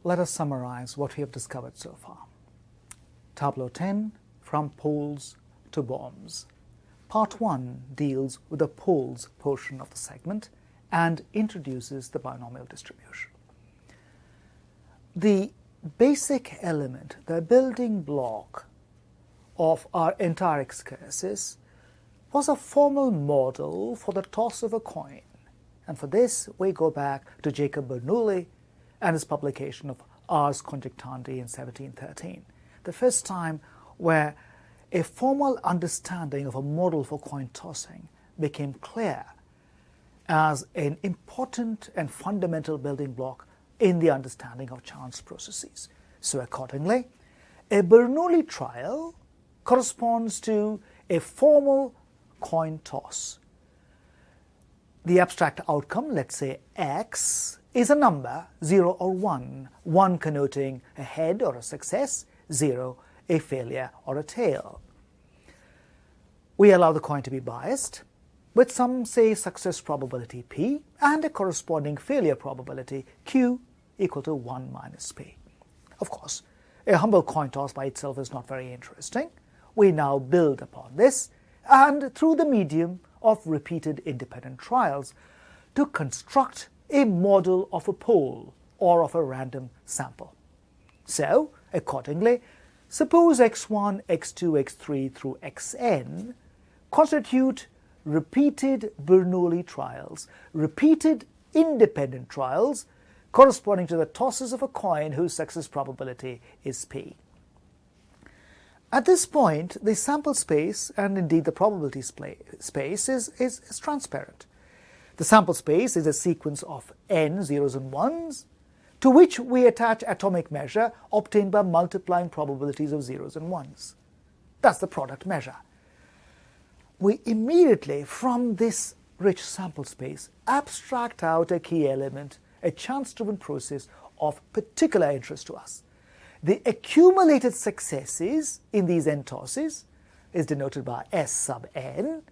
Let us summarize what we have discovered so far. Tableau 10, from poles to bombs. Part 1 deals with the poles portion of the segment and introduces the binomial distribution. The basic element, the building block of our entire excursus was a formal model for the toss of a coin. And for this, we go back to Jacob Bernoulli and his publication of Ars Conjectandi in 1713, the first time where a formal understanding of a model for coin tossing became clear as an important and fundamental building block in the understanding of chance processes. So accordingly, a Bernoulli trial corresponds to a formal coin toss. The abstract outcome, let's say x, is a number, 0 or 1, 1 connoting a head or a success, 0 a failure or a tail. We allow the coin to be biased with some, say, success probability p and a corresponding failure probability q equal to 1 minus p. Of course, a humble coin toss by itself is not very interesting. We now build upon this and through the medium of repeated independent trials to construct a model of a pole or of a random sample. So, accordingly, suppose x1, x2, x3 through xn constitute repeated Bernoulli trials, repeated independent trials corresponding to the tosses of a coin whose success probability is p. At this point, the sample space, and indeed the probability space, is transparent. The sample space is a sequence of n zeros and ones, to which we attach atomic measure obtained by multiplying probabilities of zeros and ones. That's the product measure. We immediately, from this rich sample space, abstract out a key element, a chance-driven process of particular interest to us. The accumulated successes in these n tosses is denoted by S sub n,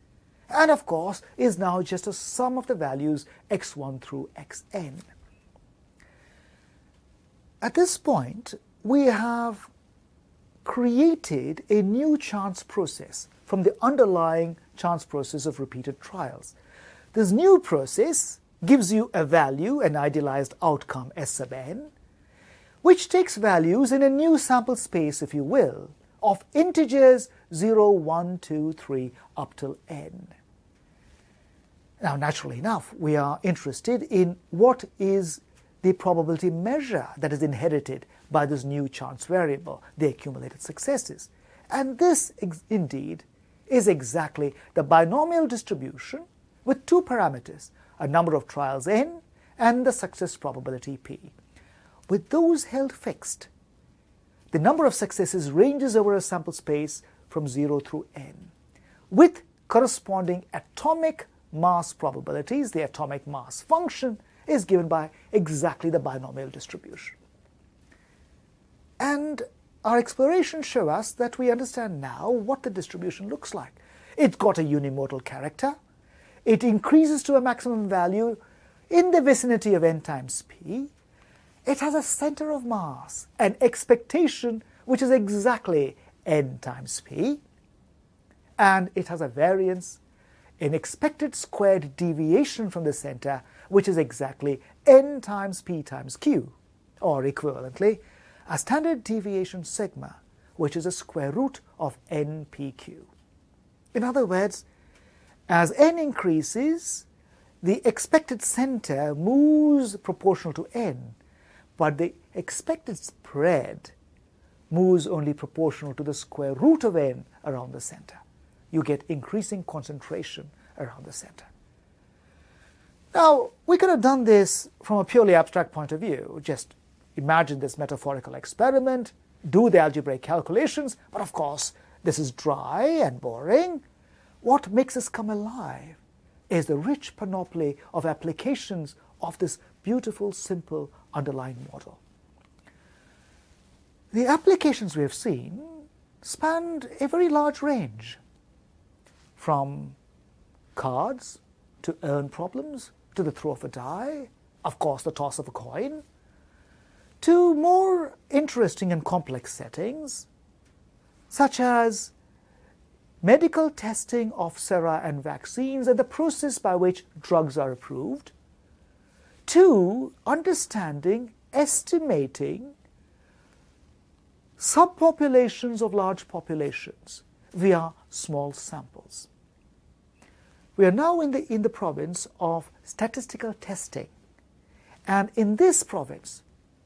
and of course is now just a sum of the values x1 through xn. At this point, we have created a new chance process from the underlying chance process of repeated trials. This new process gives you a value, an idealized outcome S sub n, which takes values in a new sample space, if you will, of integers 0, 1, 2, 3 up till n. Now, naturally enough, we are interested in what is the probability measure that is inherited by this new chance variable, the accumulated successes. And this, indeed, is exactly the binomial distribution with two parameters, a number of trials n and the success probability p. With those held fixed, the number of successes ranges over a sample space from 0 through n, with corresponding atomic mass probabilities. The atomic mass function is given by exactly the binomial distribution. And our explorations show us that we understand now what the distribution looks like. It's got a unimodal character. It increases to a maximum value in the vicinity of n times p. It has a center of mass, an expectation which is exactly n times p, and it has a variance, an expected squared deviation from the center, which is exactly n times p times q, or equivalently, a standard deviation sigma, which is a square root of npq. In other words, as n increases, the expected center moves proportional to n, but the expected spread moves only proportional to the square root of n around the center. You get increasing concentration around the center. Now, we could have done this from a purely abstract point of view. Just imagine this metaphorical experiment, do the algebraic calculations, but of course, this is dry and boring. What makes us come alive is the rich panoply of applications of this beautiful, simple underlying model. The applications we have seen spanned a very large range, from cards to urn problems, to the throw of a die, of course the toss of a coin, to more interesting and complex settings, such as medical testing of sera and vaccines and the process by which drugs are approved, to understanding, estimating subpopulations of large populations via small samples. We are now in the province of statistical testing, and in this province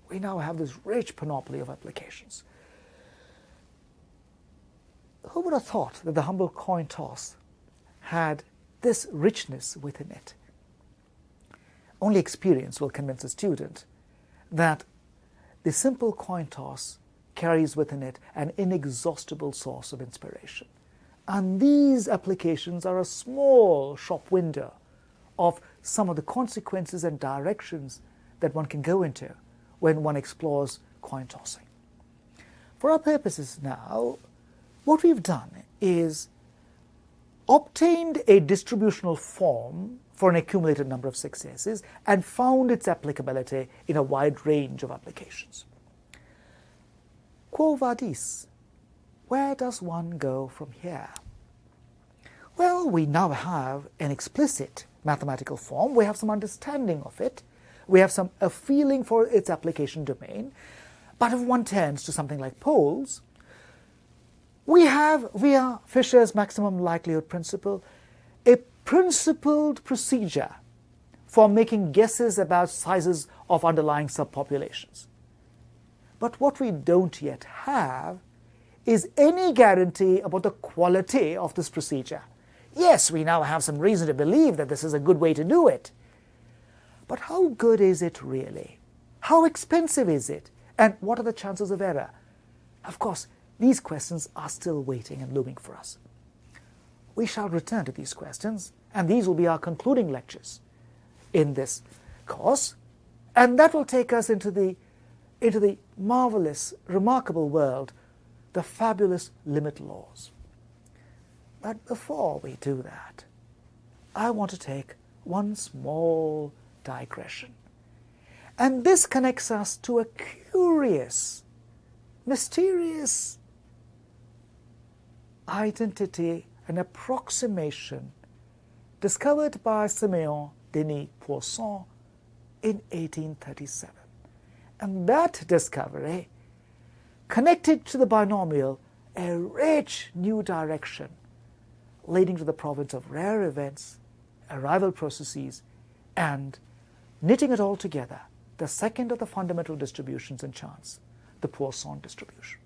we now have this rich panoply of applications. Who would have thought that the humble coin toss had this richness within it? Only experience will convince a student that the simple coin toss carries within it an inexhaustible source of inspiration. And these applications are a small shop window of some of the consequences and directions that one can go into when one explores coin tossing. For our purposes now, what we've done is obtained a distributional form for an accumulated number of successes and found its applicability in a wide range of applications. Quo vadis? Where does one go from here? Well, we now have an explicit mathematical form. We have some understanding of it. We have a feeling for its application domain. But if one turns to something like poles, we have, via Fisher's maximum likelihood principle, a principled procedure for making guesses about sizes of underlying subpopulations. But what we don't yet have is any guarantee about the quality of this procedure. Yes, we now have some reason to believe that this is a good way to do it. But how good is it really? How expensive is it? And what are the chances of error? Of course, these questions are still waiting and looming for us. We shall return to these questions, and these will be our concluding lectures in this course, and that will take us into the marvelous, remarkable world, the fabulous limit laws. But before we do that, I want to take one small digression. And this connects us to a curious, mysterious identity, an approximation discovered by Simeon Denis Poisson in 1837. And that discovery connected to the binomial a rich new direction leading to the province of rare events, arrival processes, and knitting it all together, the second of the fundamental distributions in chance, the Poisson distribution.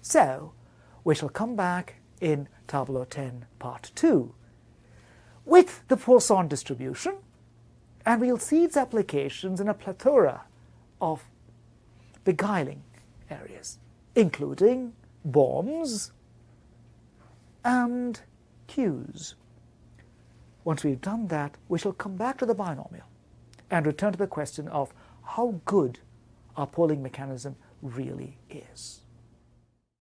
So, we shall come back in Tableau 10, Part 2, with the Poisson distribution, and we'll see its applications in a plethora of beguiling areas, including bombs and cues. Once we've done that, we shall come back to the binomial and return to the question of how good our polling mechanism really is.